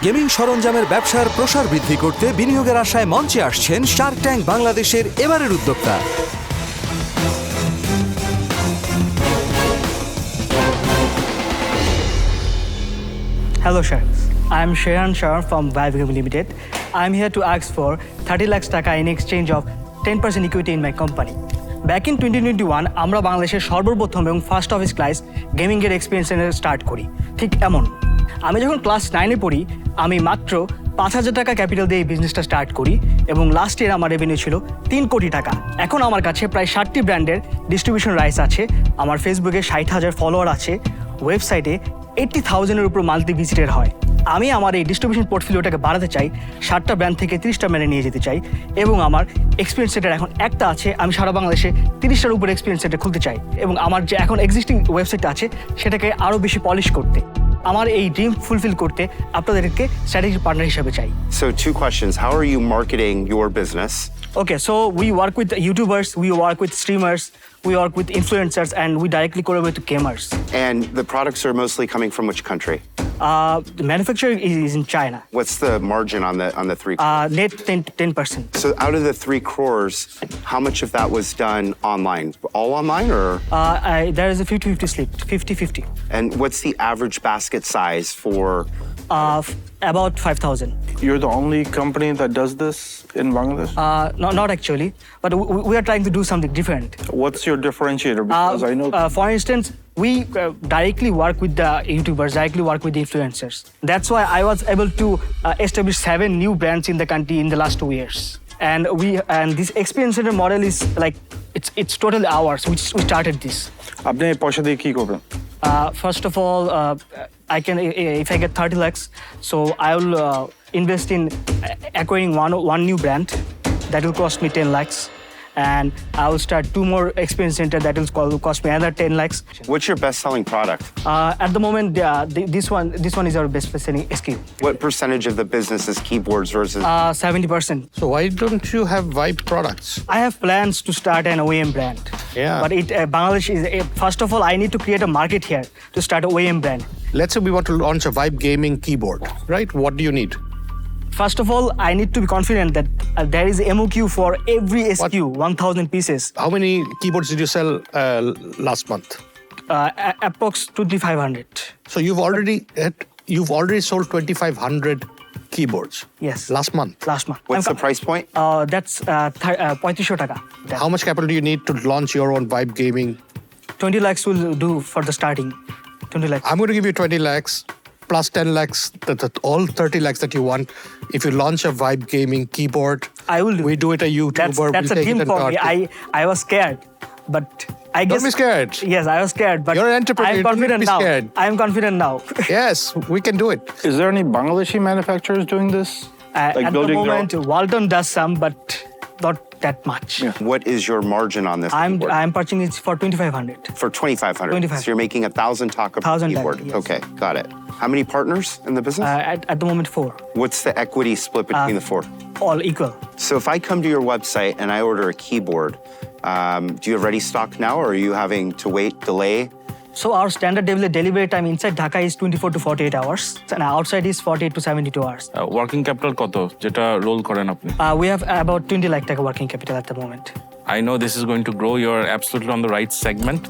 Gaming সরঞ্জামের ব্যবসার প্রসার বৃদ্ধি করতে বিনিয়োগের আশায় মঞ্চে আসছেন শার্ক ট্যাঙ্ক বাংলাদেশের এবারের উদ্যোক্তা। Hello, sir. I am Shehan Shah from Vibe Gaming Limited. I am here to ask for 30 lakhs taka in exchange of 10% equity in my company. Back in 2021, আমরা বাংলাদেশের সর্বপ্রথম এবং ফার্স্ট অফ ইস ক্লাস গেমিংয়ের experience start করি। ঠিক এমন আমি যখন ক্লাস 9-এ পড়ি আমি মাত্র 5,000 টাকা ক্যাপিটাল দিয়ে এই বিজনেসটা স্টার্ট করি এবং লাস্ট ইয়ার আমার রেভিনিউ ছিল 3 কোটি টাকা। এখন আমার কাছে প্রায় 60টি ব্র্যান্ডের ডিস্ট্রিবিউশন রাইটস আছে, আমার ফেসবুকে 60,000 ফলোয়ার আছে, ওয়েবসাইটে 80,000-এর উপর মান্থলি ভিজিটার হয়। আমি আমার এই ডিস্ট্রিবিউশন পোর্টফোলিওটাকে বাড়াতে চাই, 60টা ব্র্যান্ড থেকে 30টা ব্র্যান্ডে নিয়ে যেতে চাই এবং আমার এক্সপিরিয়েন্স সেন্টার এখন একটা আছে, আমি সারা বাংলাদেশে 30টার উপর এক্সপিরিয়েন্স সেন্টার খুলতে চাই এবং আমার যে এখন এক্সিস্টিং ওয়েবসাইটটা আছে সেটাকে আরও বেশি পলিশ করতে, আমার এই ড্রিম ফুলফিল করতে আপনাদেরকে স্ট্র্যাটেজিক পার্টনার হিসেবে চাই। So 2 questions. How are you marketing your business? Okay, so we work with YouTubers, we work with streamers, we work with influencers, and we directly collaborate with gamers. And the products are mostly coming from which country? The manufacturer is in China. What's the margin on the 3 crores? Net 10%. So out of the 3 crores, how much of that was done online? All online or? There is a 50-50 split, 50-50. And what's the average basket size for? About 5,000. You're the only company that does this in Bangladesh? Not actually, but we are trying to do something different. What's your differentiator? Because I know. For instance, we directly work with the YouTubers, directly work with the influencers. That's why I was able to establish 7 new brands in the country in the last 2 years. And this experience center model is like it's totally ours. We started this. আপনি পয়সা দিয়ে কি করবেন? First of all, I can if I get 30 lakhs, so I will invest in acquiring one new brand that will cost me 10 lakhs. And I will start 2 more experience center that will cost me another 10 lakhs. What's your best-selling product? At the moment, this one is our best-selling SKU. What percentage of the business is keyboards versus? 70%. So why don't you have Vibe products? I have plans to start an OEM brand. Yeah. But Bangladesh is first of all, I need to create a market here to start an OEM brand. Let's say we want to launch a Vibe gaming keyboard, right? What do you need? First of all, I need to be confident that there is MOQ for every SKU, 1,000 pieces. How many keyboards did you sell last month? Approx 2,500. So you've already sold 2,500 keyboards. Yes. Last month. Last month. What's the price point? That's 35 taka. How much capital do you need to launch your own Vibe gaming? 20 lakhs will do for the starting. 20 lakhs. I'm going to give you 20 lakhs plus 10 lakhs, all 30 lakhs that you want. If you launch a Vibe gaming keyboard, I will do. We do it a YouTuber. That's a dream for me. I was scared, but I guess. Don't be scared. Yes, I was scared, but You're an entrepreneur. I'm confident Don't be now. scared. I am confident now. Yes, we can do it. Is there any Bangladeshi manufacturers doing this? At the moment, Walton does some, but not that much. Yeah. What is your margin on this keyboard? I'm purchasing it for 2,500. For 2,500. 2,500. So you're making 1,000 taka per 1,000 keyboard. taka, yes. Okay, got it. How many partners in the business? At the moment, 4. What's the equity split between the 4? All equal. So if I come to your website and I order a keyboard, do you have ready stock now, or are you having to wait, delay? So our standard delivery time inside Dhaka is 24 to 48 hours, and outside is 48 to 72 hours. Working capital কত যেটা role করেন আপনি? We have about 20 lakh taka working capital at the moment. I know this is going to grow. You're absolutely on the right segment.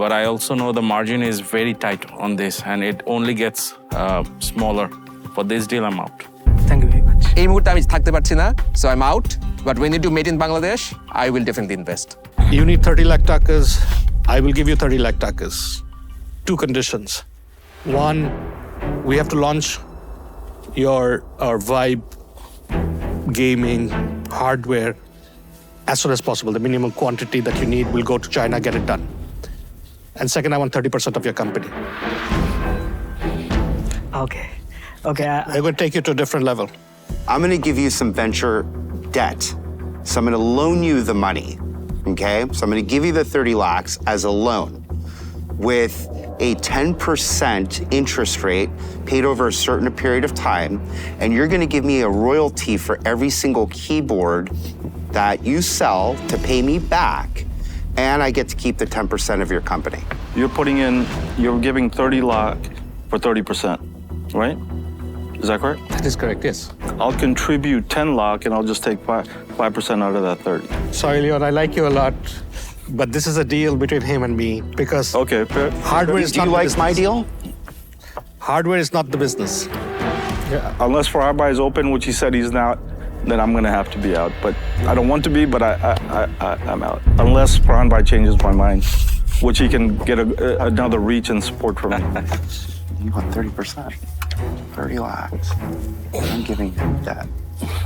But I also know the margin is very tight on this, and it only gets smaller. For this deal, I'm out. Thank you very much. এই মুহূর্তে আমি থাকতে পারছি না, so I'm out. But when you do made in Bangladesh, I will definitely invest. You need 30 lakh takas. I will give you 30 lakh takas. 2 conditions. 1, we have to launch our Vibe gaming hardware as soon as possible. The minimum quantity that you need will go to China, get it done. And second, I want 30% of your company. Okay. I'm going to take you to a different level. I'm going to give you some venture debt. So I'm going to loan you the money, okay? So I'm going to give you the 30 lakhs as a loan with a 10% interest rate paid over a certain period of time, and you're going to give me a royalty for every single keyboard that you sell to pay me back, and I get to keep the 10% of your company. You're giving 30 lakh for 30%, right? Is that correct? That is correct, yes. I'll contribute 10 lakh and I'll just take 5% out of that 30. Sorry, Leon, I like you a lot, but this is a deal between him and me because Okay, fair. hardware is Do not you the like business. my deal? Hardware is not the business. Unless Farhad is open, which he said he's not, then I'm gonna have to be out. But I don't want to be, but I'm out. Unless Farhad changes my mind, which he can get another reach and support from me. You want 30%. 30 lakhs. I'm giving him that.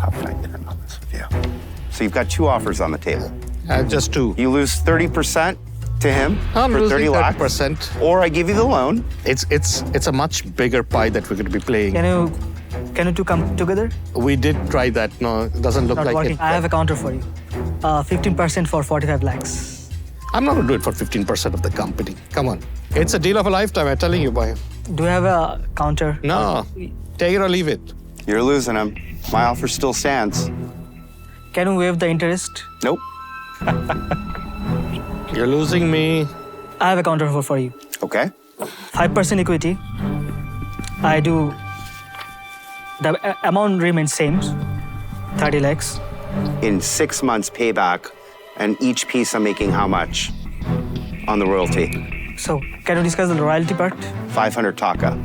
How can I get in on this with you? So you've got two offers on the table. Just two. You lose 30% to him I'm for 30 losing lakhs. 30%. Or I give you the loan. It's a much bigger pie that we're going to be playing. Can you two come together? We did try that. No, it doesn't look Not like working. it. I have a counter for you. 15% for 45 lakhs. I'm not going to do it for 15% of the company. Come on. It's a deal of a lifetime, I'm telling you, boy. Do you have a counter? No, take it or leave it. You're losing him. My offer still stands. Can you waive the interest? Nope. You're losing me. I have a counter for you. Okay. 5% equity. I do. The amount remains same. 30 lakhs. In 6 months payback, and each piece I'm making how much on the royalty? So can you discuss the royalty part? 500 taka.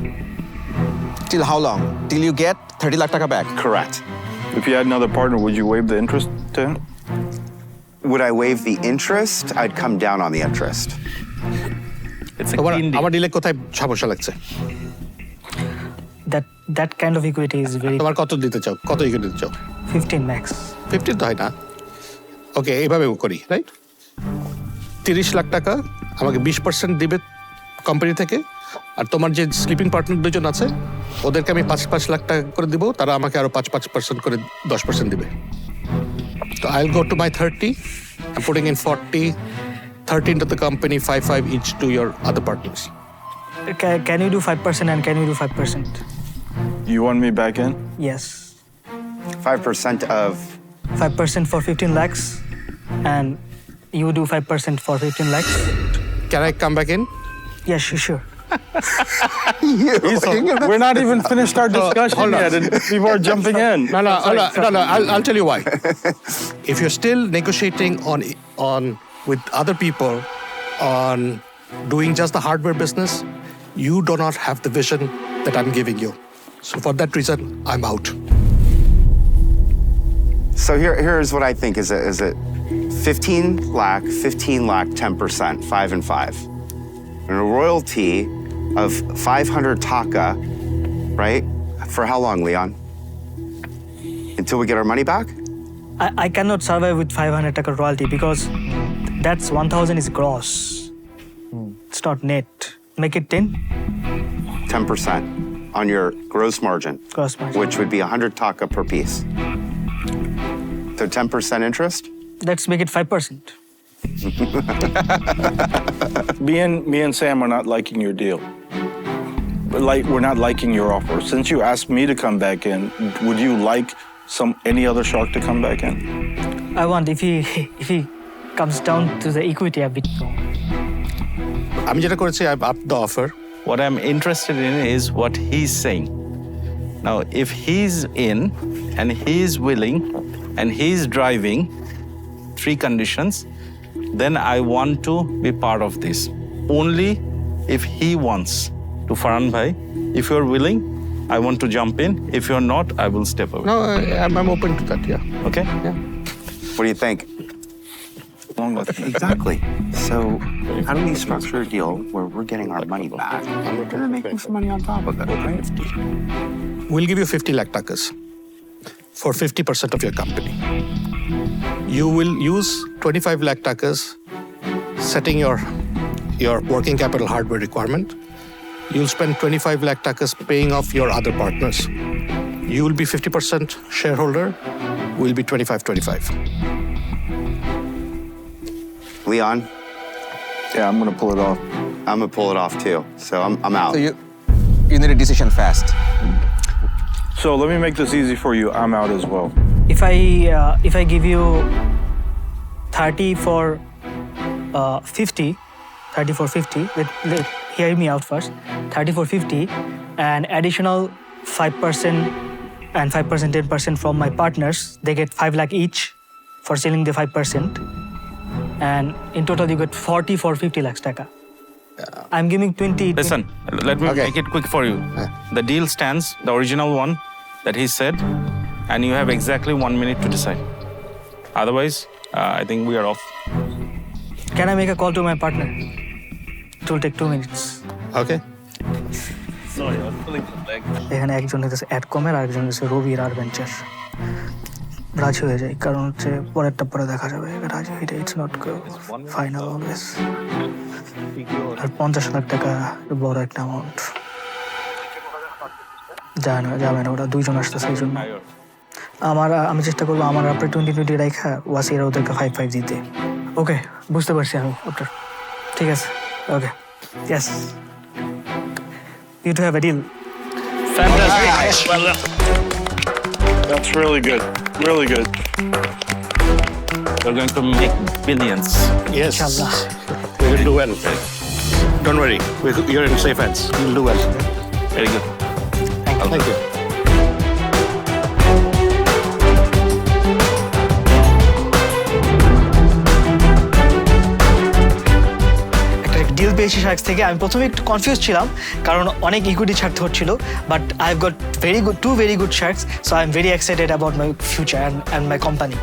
Till how long? Till you get 30 lakh taka back. Correct. If you had another partner, would you waive the interest to him? Would I waive the interest? I'd come down on the interest. It's a clean deal. আমার delay কোথায় সমস্যা লাগছে? That kind of equity is very তোমার কত দিতে চাও? কত equity দিতে চাও? 15 max. 15 তো হয় না। ওকে, এইভাবে করি, রাইট? 30 লাখ টাকা আমাকে 20% দিবে কোম্পানি থেকে, আর তোমার যে স্লিপিং পার্টনার দুজন আছে ওদেরকে আমি 5 লাখ টাকা করে দিব, তারা আমাকে আরো 5% করে 10% দিবে। So I'll go to my 30. I'm putting in 40, 30 into the company, 5 each to your other partners. Can you do 5% and can you do 5%? You want me back in? Yes. 5% of 5% for 15 lakhs and you do 5% for 15 lakhs? Can I come back in? Yes, sure. We're not even finished our discussion hold on. yet, and people are jumping in. No, I'll tell you why. If you're still negotiating on with other people on doing just the hardware business, you do not have the vision that I'm giving you. So for that reason, I'm out. So here's what I think is it 15 lakh, 10%, 5 and 5. And a royalty of 500 taka, right? For how long, Leon? Until we get our money back? I cannot survive with 500 taka royalty because that's 1,000 is gross. It's not net. Make it 10 10% on your gross margin, gross margin. which would be 100 taka per piece. So 10% interest? Let's make it 5%. Me and Sam are not liking your deal. We're not liking your offer. Since you asked me to come back in, would you like any other shark to come back in? I want if he comes down to the equity a bit more. আমি যেটা করেছি, I've upped the offer. What I'm interested in is what he's saying. Now, if he's in and he's willing and he's driving 3 conditions, then I want to be part of this. Only if he wants to Farhan bhai, if you're willing, I want to jump in. If you're not, I will step away. No, I'm open to that, yeah. Okay? Yeah. What do you think? Exactly. So how do we structure a deal where we're getting our money back and we're going to make some money on top of it, right? We'll give you 50 lakh takas for 50% of your company. You will use 25 lakh takas setting your working capital hardware requirement. You'll spend 25 lakh takas paying off your other partners. You will be 50% shareholder. We'll be 25-25. Leon, Yeah, I'm gonna pull it off. I'm going to pull it off too. So I'm out. So you need a decision fast. So let me make this easy for you. I'm out as well. If I give you 30 for 50, 30 for 50. Hear me out first. 30 for 50, and additional 5% and 5%, 10% from my partners. They get 5 lakh each for selling the 5%. And in total, you get 40 for 50 lakhs taka. I'm giving 20. Listen, let me Okay. make it quick for you. The deal stands, the original one that he said, and you have exactly 1 minute to decide. Otherwise, I think we are off. Can I make a call to my partner? It will take 2 minutes. Okay. এখানে একজন হচ্ছে অ্যাডকমের আর একজন হচ্ছে রবির আর venture রাজি হয়ে যায় কারণ হচ্ছে পরেরটা পরে দেখা যাবে রাজি এটা ইটস নট ফাইনাল অলওয়েজ আর 50 লাখ টাকা বড় একটা অ্যামাউন্ট যাবে না ওরা দুইজন আসতেছে এই জন্য আমি চেষ্টা করবো আমার আপনার 20 রাইখা ওয়াসিরা ওদেরকে 5-5 দিতে ওকে বুঝতে পারছি আমি আপনার ঠিক আছে okay yes you to have a deal Fantastic. That's really good. Really good. We're going to make billions. Yes. Inshallah. We will do well. Don't worry. You're in safe hands. You'll do well. Very good. Thank you. Deal পেয়েছি sharks থেকে আমি প্রথমে একটু confuse ছিলাম কারণ অনেক equity ছাড়তে হচ্ছিল but I have got very good sharks so I am very excited about my future and my company